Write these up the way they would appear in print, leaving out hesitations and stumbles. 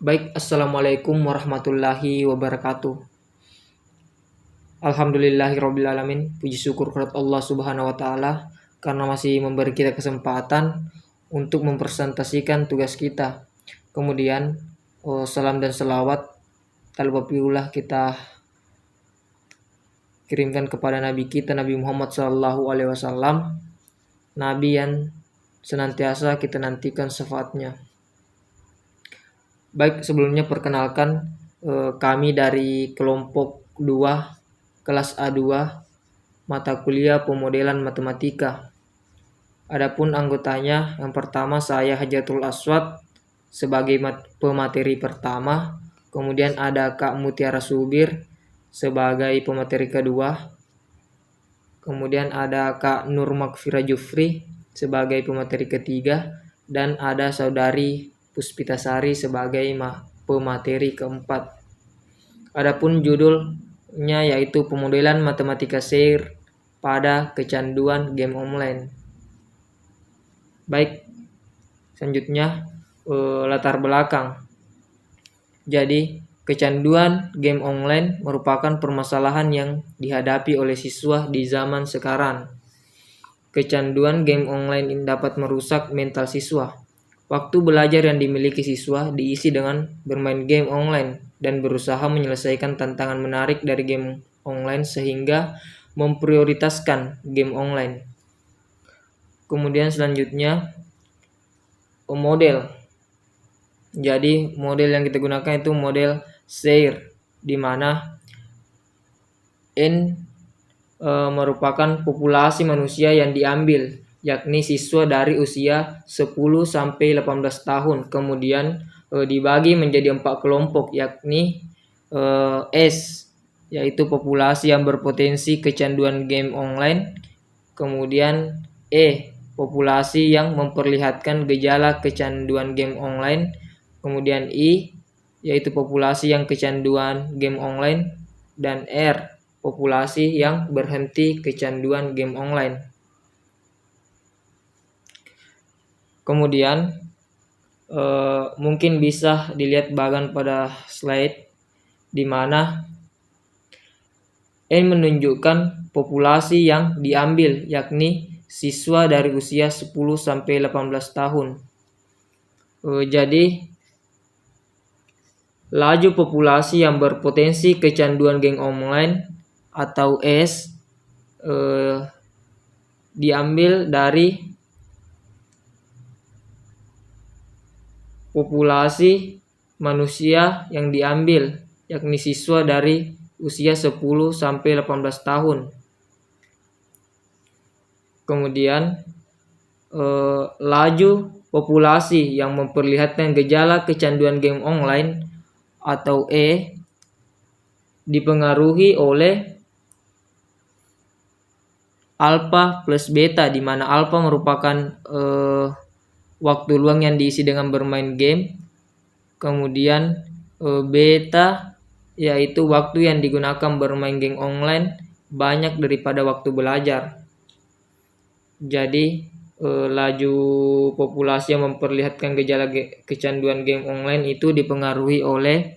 Baik, Assalamualaikum warahmatullahi wabarakatuh. Alhamdulillahirrabbilalamin. Puji syukur kepada Allah subhanahu wa ta'ala karena masih memberi kita kesempatan untuk mempresentasikan tugas kita. Kemudian salam dan selawat talbapiullah kita kirimkan kepada Nabi kita, Nabi Muhammad SAW, Nabi yang senantiasa kita nantikan syafaatnya. Baik, sebelumnya perkenalkan kami dari kelompok 2 kelas A2 mata kuliah pemodelan matematika. Adapun anggotanya, yang pertama saya Hajatul Aswad sebagai pemateri pertama, kemudian ada Kak Mutiara Subir sebagai pemateri kedua, kemudian ada Kak Nur Makfira Jufri sebagai pemateri ketiga, dan ada Saudari Puspitasari sebagai pemateri keempat. Adapun judulnya yaitu pemodelan matematika cair pada kecanduan game online. Baik, selanjutnya latar belakang. Jadi, kecanduan game online merupakan permasalahan yang dihadapi oleh siswa di zaman sekarang. Kecanduan game online ini dapat merusak mental siswa. Waktu belajar yang dimiliki siswa diisi dengan bermain game online dan berusaha menyelesaikan tantangan menarik dari game online sehingga memprioritaskan game online. Kemudian selanjutnya model. Jadi model yang kita gunakan itu model SAIR, di mana N merupakan populasi manusia yang diambil, yakni siswa dari usia 10-18 tahun. Kemudian dibagi menjadi 4 kelompok, yakni S, yaitu populasi yang berpotensi kecanduan game online. Kemudian E, populasi yang memperlihatkan gejala kecanduan game online. Kemudian I, yaitu populasi yang kecanduan game online. Dan R, populasi yang berhenti kecanduan game online. Kemudian mungkin bisa dilihat bagian pada slide di mana N menunjukkan populasi yang diambil, yakni siswa dari usia 10-18 tahun. Jadi laju populasi yang berpotensi kecanduan game online atau S diambil dari populasi manusia yang diambil, yakni siswa dari usia 10-18 tahun. Kemudian laju populasi yang memperlihatkan gejala kecanduan game online atau E dipengaruhi oleh alfa plus beta, di mana alfa merupakan waktu luang yang diisi dengan bermain game. Kemudian beta yaitu waktu yang digunakan bermain game online banyak daripada waktu belajar. Jadi laju populasi yang memperlihatkan gejala kecanduan game online itu dipengaruhi oleh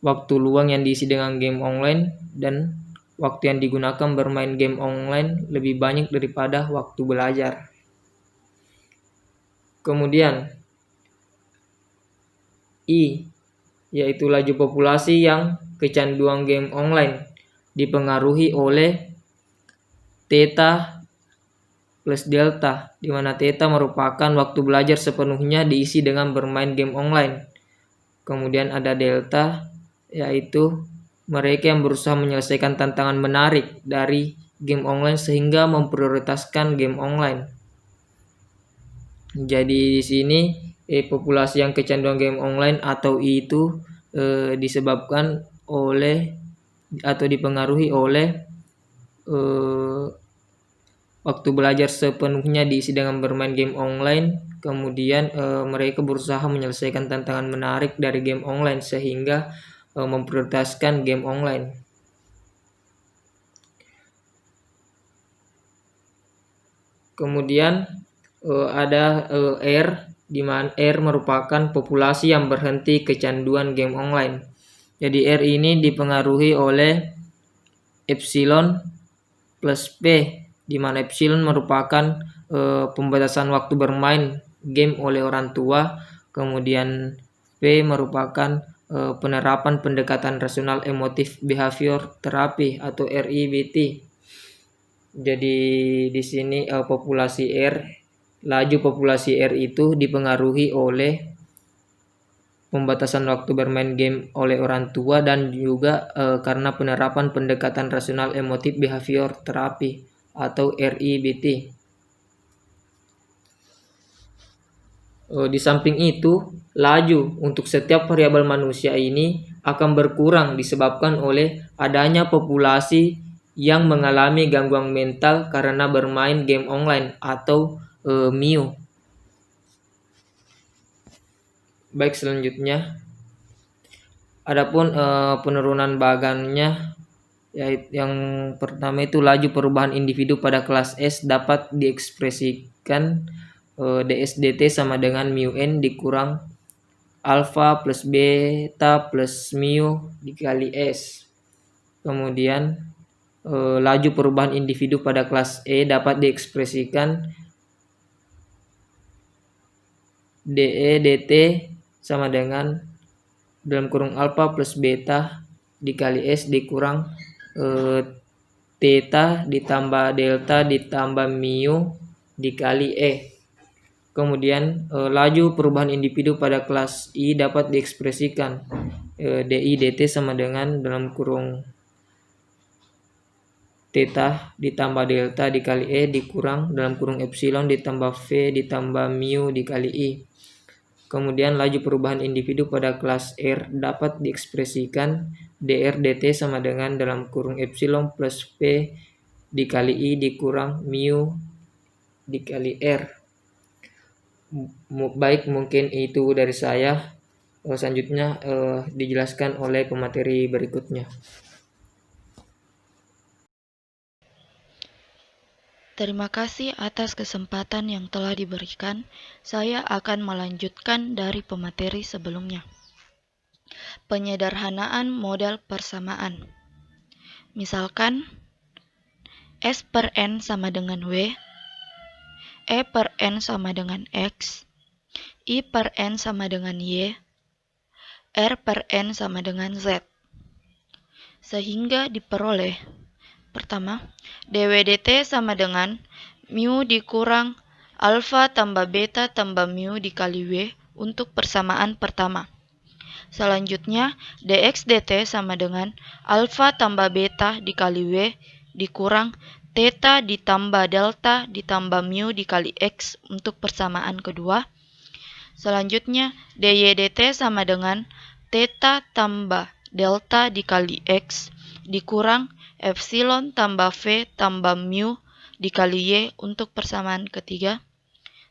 waktu luang yang diisi dengan game online, dan waktu yang digunakan bermain game online lebih banyak daripada waktu belajar. Kemudian I, yaitu laju populasi yang kecanduan game online dipengaruhi oleh theta plus delta, di mana theta merupakan waktu belajar sepenuhnya diisi dengan bermain game online. Kemudian ada delta, yaitu mereka yang berusaha menyelesaikan tantangan menarik dari game online sehingga memprioritaskan game online. Jadi di sini populasi yang kecanduan game online atau I itu disebabkan oleh atau dipengaruhi oleh waktu belajar sepenuhnya diisi dengan bermain game online. Kemudian mereka berusaha menyelesaikan tantangan menarik dari game online sehingga memprioritaskan game online. Kemudian ada R, di mana R merupakan populasi yang berhenti kecanduan game online. Jadi R ini dipengaruhi oleh epsilon plus P, di mana epsilon merupakan pembatasan waktu bermain game oleh orang tua, kemudian P merupakan penerapan pendekatan rasional emotif behavior terapi atau REBT. Jadi di sini laju populasi R itu dipengaruhi oleh pembatasan waktu bermain game oleh orang tua dan juga karena penerapan pendekatan rasional emotif behavior terapi atau REBT. Di samping itu, laju untuk setiap variabel manusia ini akan berkurang disebabkan oleh adanya populasi yang mengalami gangguan mental karena bermain game online atau MIU. Baik, selanjutnya, adapun penurunan bagannya, yaitu yang pertama itu laju perubahan individu pada kelas S dapat diekspresikan DSDT sama dengan μn dikurang alfa plus beta plus mu dikali S. Kemudian laju perubahan individu pada kelas E dapat diekspresikan DE dt sama dengan dalam kurung alfa plus beta dikali S dikurang theta ditambah delta ditambah mu dikali E. Kemudian laju perubahan individu pada kelas I dapat diekspresikan DI dt sama dengan dalam kurung theta ditambah delta dikali E dikurang dalam kurung epsilon ditambah V ditambah mu dikali I. Kemudian laju perubahan individu pada kelas R dapat diekspresikan dr dt sama dengan dalam kurung epsilon plus V dikali I dikurang mu dikali R. Baik, mungkin itu dari saya. Selanjutnya dijelaskan oleh pemateri berikutnya. Terima kasih atas kesempatan yang telah diberikan. Saya akan melanjutkan dari pemateri sebelumnya. Penyederhanaan model persamaan. Misalkan, S per N sama dengan W, E per N sama dengan X, I per N sama dengan Y, R per N sama dengan Z. Sehingga diperoleh, pertama, dWdt sama dengan mu dikurang alfa tambah beta tambah mu dikali W untuk persamaan pertama. Selanjutnya, dx dt sama dengan alfa tambah beta dikali W dikurang theta ditambah delta ditambah mu dikali X untuk persamaan kedua. Selanjutnya, dy dt sama dengan theta tambah delta dikali X dikurang epsilon tambah V tambah mu dikali Y untuk persamaan ketiga.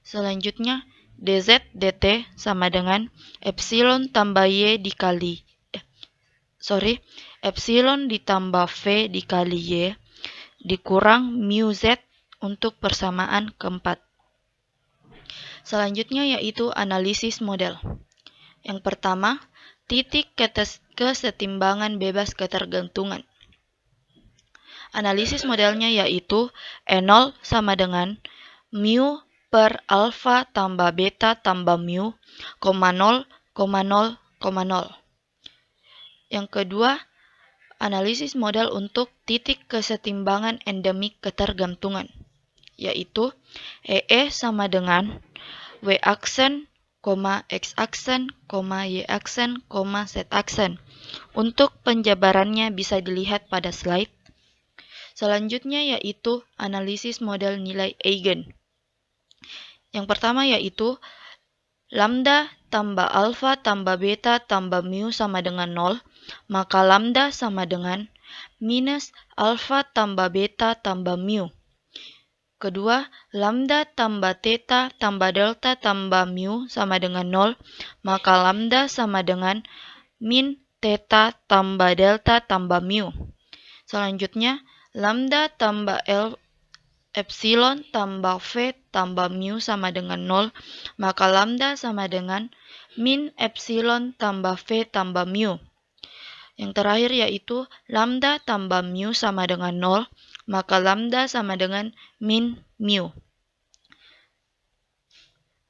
Selanjutnya, dz dt sama dengan epsilon tambah Y dikali epsilon ditambah V dikali Y dikurang mu Z untuk persamaan keempat. Selanjutnya yaitu analisis model. Yang pertama, titik kesetimbangan bebas ketergantungan. Analisis modelnya yaitu E0 sama dengan mu per alfa tambah beta tambah mu, 0,0, 0,0. Yang kedua, analisis model untuk titik kesetimbangan endemik ketergantungan, yaitu EE sama dengan W aksen, X aksen, Y aksen, Z aksen. Untuk penjabarannya bisa dilihat pada slide. Selanjutnya yaitu analisis model nilai eigen. Yang pertama yaitu lambda tambah alfa tambah beta tambah mu sama dengan 0, maka lambda sama dengan minus alfa tambah beta tambah mu. Kedua, lambda tambah theta tambah delta tambah mu sama dengan 0, maka lambda sama dengan min theta tambah delta tambah mu. Selanjutnya, lambda tambah epsilon tambah V tambah mu sama dengan 0, maka lambda sama dengan min epsilon tambah V tambah mu. Yang terakhir yaitu lambda tambah mu sama dengan 0, maka lambda sama dengan min mu.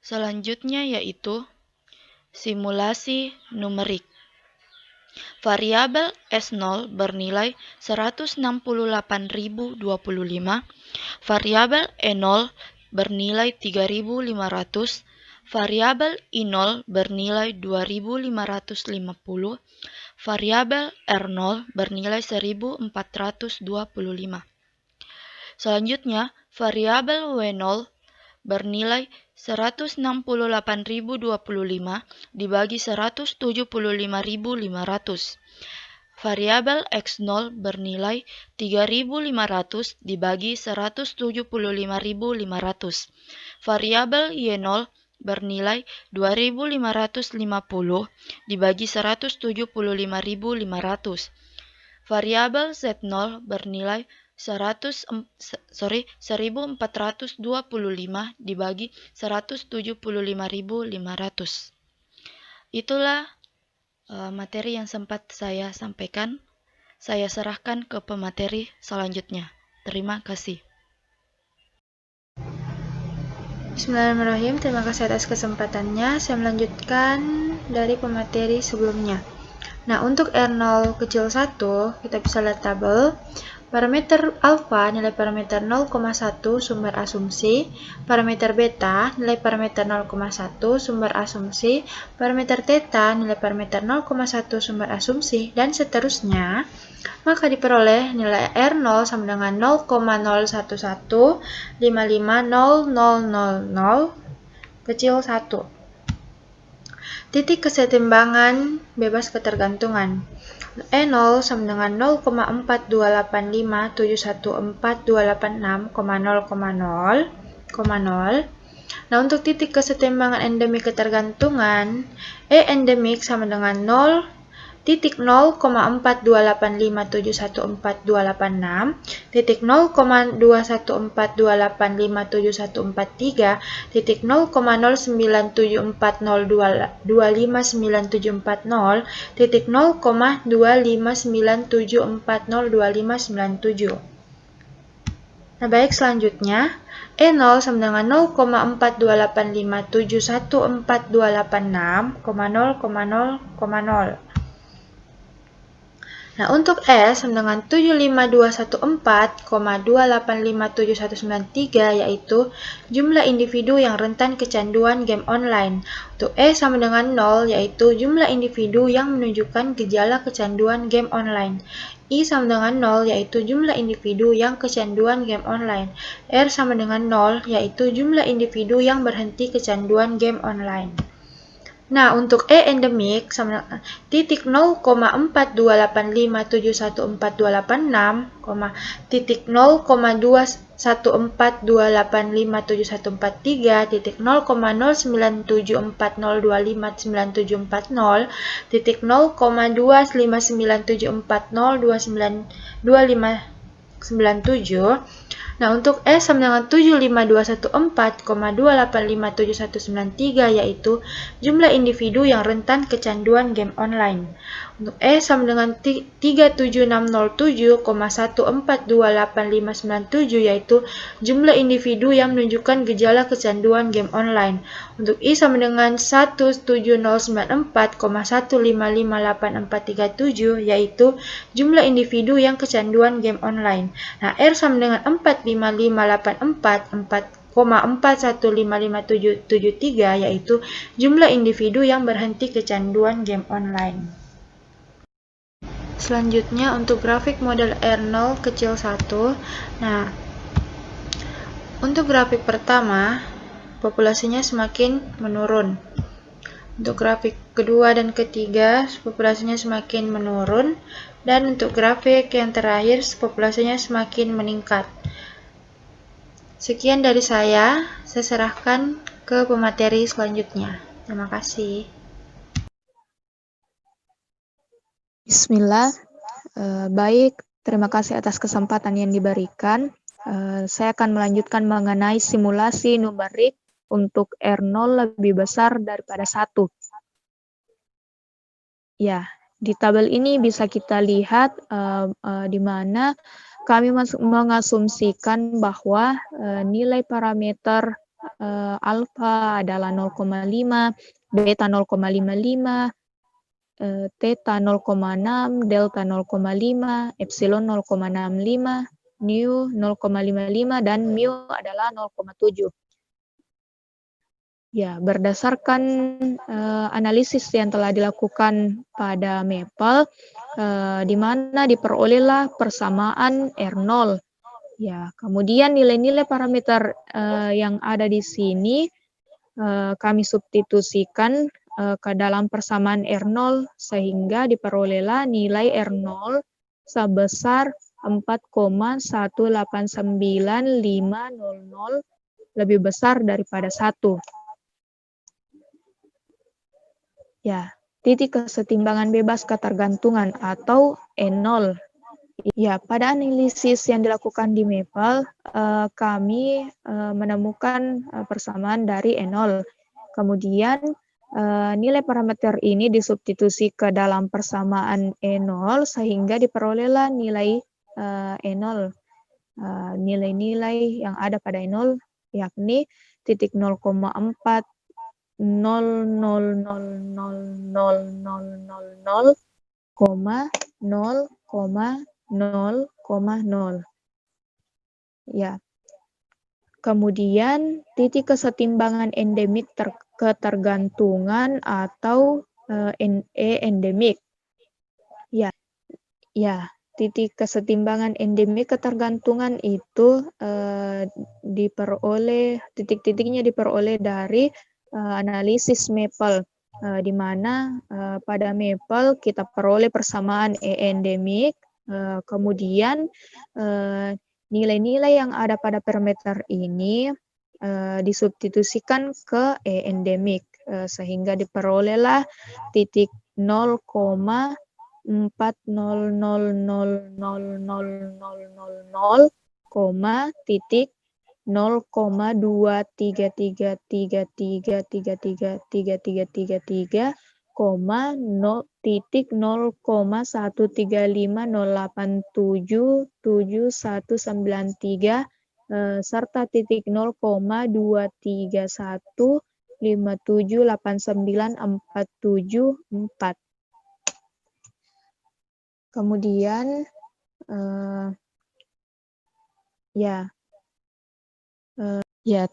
Selanjutnya yaitu simulasi numerik. Variabel S0 bernilai 168.025, variabel E0 bernilai 3.500, variabel I0 bernilai 2.550, variabel R0 bernilai 1.425. Selanjutnya, variabel W0 bernilai 168.025 dibagi 175.500. Variabel X0 bernilai 3.500 dibagi 175.500. Variabel Y0 bernilai 2.550 dibagi 175.500. Variabel Z0 bernilai 1.425 dibagi 175.500. Itulah materi yang sempat saya sampaikan. Saya serahkan ke pemateri selanjutnya. Terima kasih. Bismillahirrahmanirrahim. Terima kasih atas kesempatannya. Saya melanjutkan dari pemateri sebelumnya. Nah, untuk R0 kecil 1, kita bisa lihat tabel. Parameter alfa nilai parameter 0,1 sumber asumsi, parameter beta nilai parameter 0,1 sumber asumsi, parameter theta nilai parameter 0,1 sumber asumsi, dan seterusnya. Maka diperoleh nilai R0 sama dengan 0,01550000 kecil 1. Titik kesetimbangan bebas ketergantungan. E0 sama dengan 0,42857142860,0,0. Nah, untuk titik kesetimbangan endemik ketergantungan, E endemik sama dengan 0,42857142860, titik 0,21428571443, titik 0,0974025970, titik 0,25974025970. Nah, baik, selanjutnya E0 sama dengan 0,42857142860,0,0,0. Nah, untuk S sama dengan 75214,2857193, yaitu jumlah individu yang rentan kecanduan game online. Untuk E sama dengan 0, yaitu jumlah individu yang menunjukkan gejala kecanduan game online. I sama dengan 0, yaitu jumlah individu yang kecanduan game online. R sama dengan 0, yaitu jumlah individu yang berhenti kecanduan game online. Nah, untuk E endemik sama titik 0,428571428, titik 0,21428571443, titik 0,0974025970, titik 0,25974025997. Nah, untuk S sama dengan 75214,2857193, yaitu jumlah individu yang rentan kecanduan game online. Untuk E sama dengan 37607,1428597, yaitu jumlah individu yang menunjukkan gejala kecanduan game online. Untuk I sama dengan 17094,1558437, yaitu jumlah individu yang kecanduan game online. Nah, R sama dengan 45584,41555773, yaitu jumlah individu yang berhenti kecanduan game online. Selanjutnya untuk grafik model R0 kecil 1. Nah, untuk grafik pertama, populasinya semakin menurun. Untuk grafik kedua dan ketiga, populasinya semakin menurun. Dan untuk grafik yang terakhir, populasinya semakin meningkat. Sekian dari saya serahkan ke pemateri selanjutnya. Terima kasih. Bismillah. Baik, terima kasih atas kesempatan yang diberikan. saya akan melanjutkan mengenai simulasi numerik untuk R0 lebih besar daripada 1. Ya, di tabel ini bisa kita lihat di mana kami mengasumsikan bahwa nilai parameter alfa adalah 0,5, beta 0,55, theta 0,6, delta 0,5, epsilon 0,65, nu 0,55, dan mu adalah 0,7. Ya, berdasarkan analisis yang telah dilakukan pada Maple, di mana diperolehlah persamaan R0. Ya, kemudian nilai-nilai parameter yang ada di sini kami substitusikan ke dalam persamaan R0 sehingga diperolehlah nilai R0 sebesar 4,189500 lebih besar daripada 1. Ya, titik kesetimbangan bebas ketergantungan atau E0. Ya, pada analisis yang dilakukan di Maple, kami menemukan persamaan dari E0. Kemudian nilai parameter ini disubstitusi ke dalam persamaan E0 sehingga diperolehlah nilai E0. Nilai-nilai yang ada pada E0 yakni titik 0,4 0,00000,0,0,0. Ya. Kemudian titik kesetimbangan endemik ketergantungan atau endemik. Ya. Ya, titik kesetimbangan endemik ketergantungan itu titik-titiknya diperoleh dari analisis Maple, di mana pada Maple kita peroleh persamaan E endemik, kemudian nilai-nilai yang ada pada parameter ini disubstitusikan ke E endemik, sehingga diperolehlah titik 0,4000000, titik 0,23333333333, titik 0,13508779193, serta titik 0,231578947. Kemudian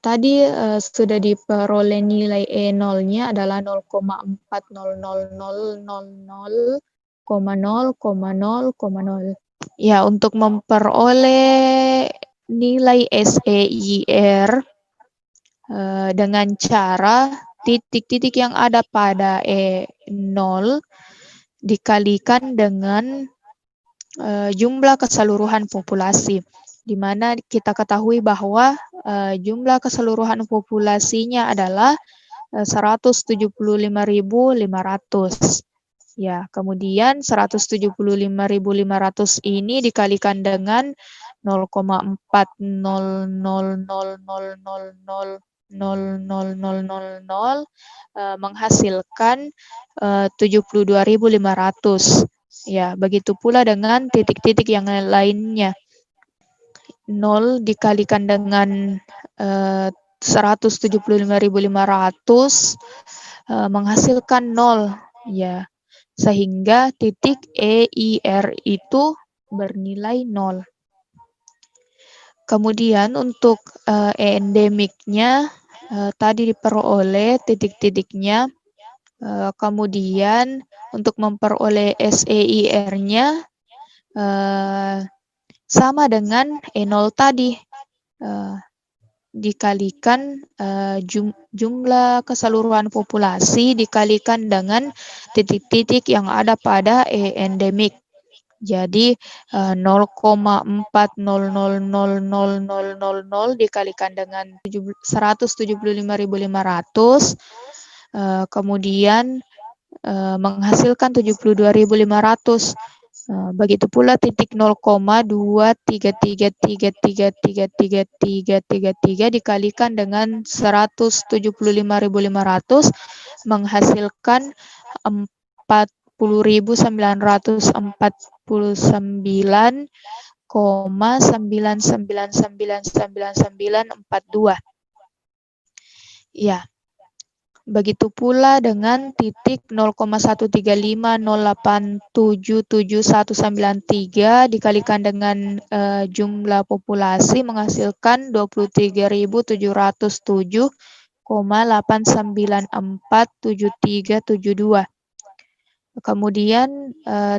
tadi sudah diperoleh nilai E0-nya adalah 0,40000,0,0,0,0. Ya, untuk memperoleh nilai SEIR dengan cara titik-titik yang ada pada E0 dikalikan dengan jumlah keseluruhan populasi, di mana kita ketahui bahwa jumlah keseluruhan populasinya adalah 175.500. Ya, kemudian 175.500 ini dikalikan dengan 0,40000000000 menghasilkan 72.500. Ya, begitu pula dengan titik-titik yang lainnya. 0 dikalikan dengan 175.500 menghasilkan 0. Ya, sehingga titik EIR itu bernilai 0. Kemudian untuk endemiknya tadi diperoleh titik-titiknya. Kemudian untuk memperoleh SEIR-nya sama dengan E0 tadi, dikalikan jumlah keseluruhan populasi dikalikan dengan titik-titik yang ada pada E endemik. Jadi 0,4000000 dikalikan dengan 175.500, kemudian menghasilkan 72.500. Begitu pula titik 0,233333333 dikalikan dengan 175.500 menghasilkan 40.949,9999942. Ya, begitu pula dengan titik 0,13508779193 dikalikan dengan jumlah populasi menghasilkan 23.707,8947372. Kemudian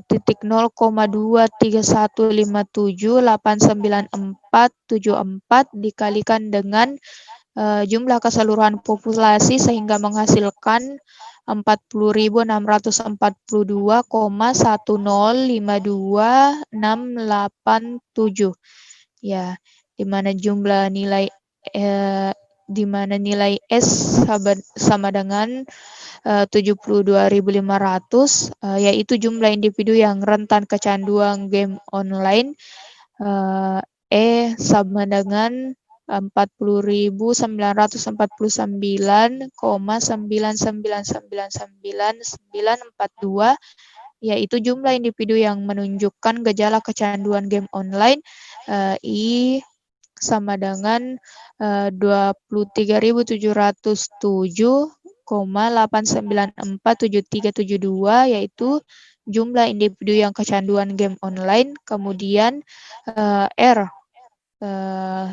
titik 0,23157894474 dikalikan dengan jumlah keseluruhan populasi sehingga menghasilkan 40.642,1052687. Ya, di mana nilai S sama dengan 72.500, yaitu jumlah individu yang rentan kecanduan game online. E sama dengan 40.949,9999942, yaitu jumlah individu yang menunjukkan gejala kecanduan game online. I sama dengan 23.707,8947372, yaitu jumlah individu yang kecanduan game online. Kemudian R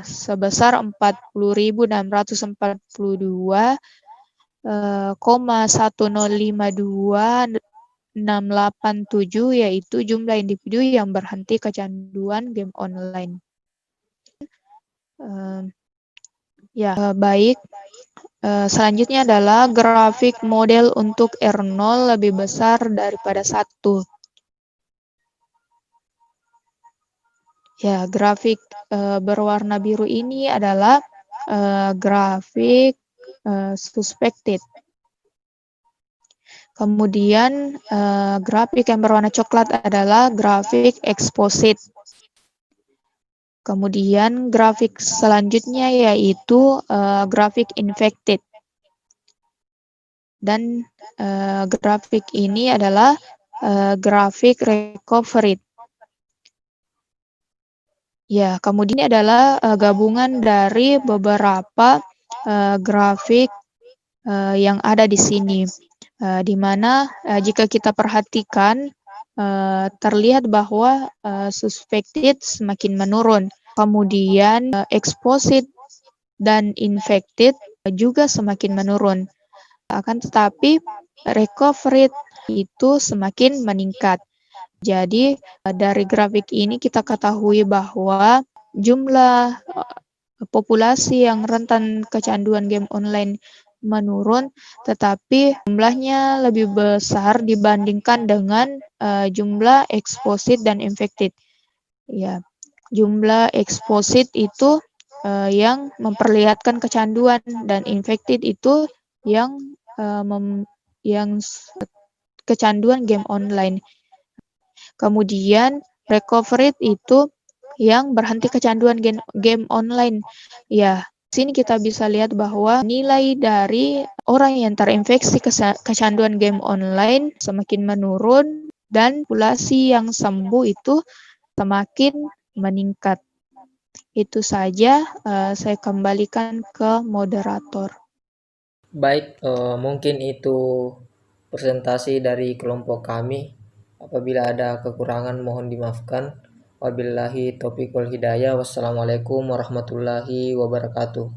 sebesar 40.642,1052687, yaitu jumlah individu yang berhenti kecanduan game online. Baik. Selanjutnya adalah grafik model untuk R0 lebih besar daripada 1. Ya, grafik berwarna biru ini adalah grafik suspected. Kemudian grafik yang berwarna coklat adalah grafik exposed. Kemudian grafik selanjutnya yaitu grafik infected. Dan grafik ini adalah grafik recovered. Ya, kemudian ini adalah gabungan dari beberapa grafik yang ada di sini. Di mana jika kita perhatikan terlihat bahwa suspected semakin menurun. Kemudian exposed dan infected juga semakin menurun. Akan tetapi recovered itu semakin meningkat. Jadi dari grafik ini kita ketahui bahwa jumlah populasi yang rentan kecanduan game online menurun, tetapi jumlahnya lebih besar dibandingkan dengan jumlah exposed dan infected. Ya, jumlah exposed itu yang memperlihatkan kecanduan dan infected itu yang kecanduan game online. Kemudian recovered itu yang berhenti kecanduan game online. Ya, sini kita bisa lihat bahwa nilai dari orang yang terinfeksi kecanduan game online semakin menurun dan populasi yang sembuh itu semakin meningkat. Itu saja, saya kembalikan ke moderator. Baik, mungkin itu presentasi dari kelompok kami. Apabila ada kekurangan mohon dimaafkan. Wabillahi taufiq wal hidayah. Wassalamualaikum warahmatullahi wabarakatuh.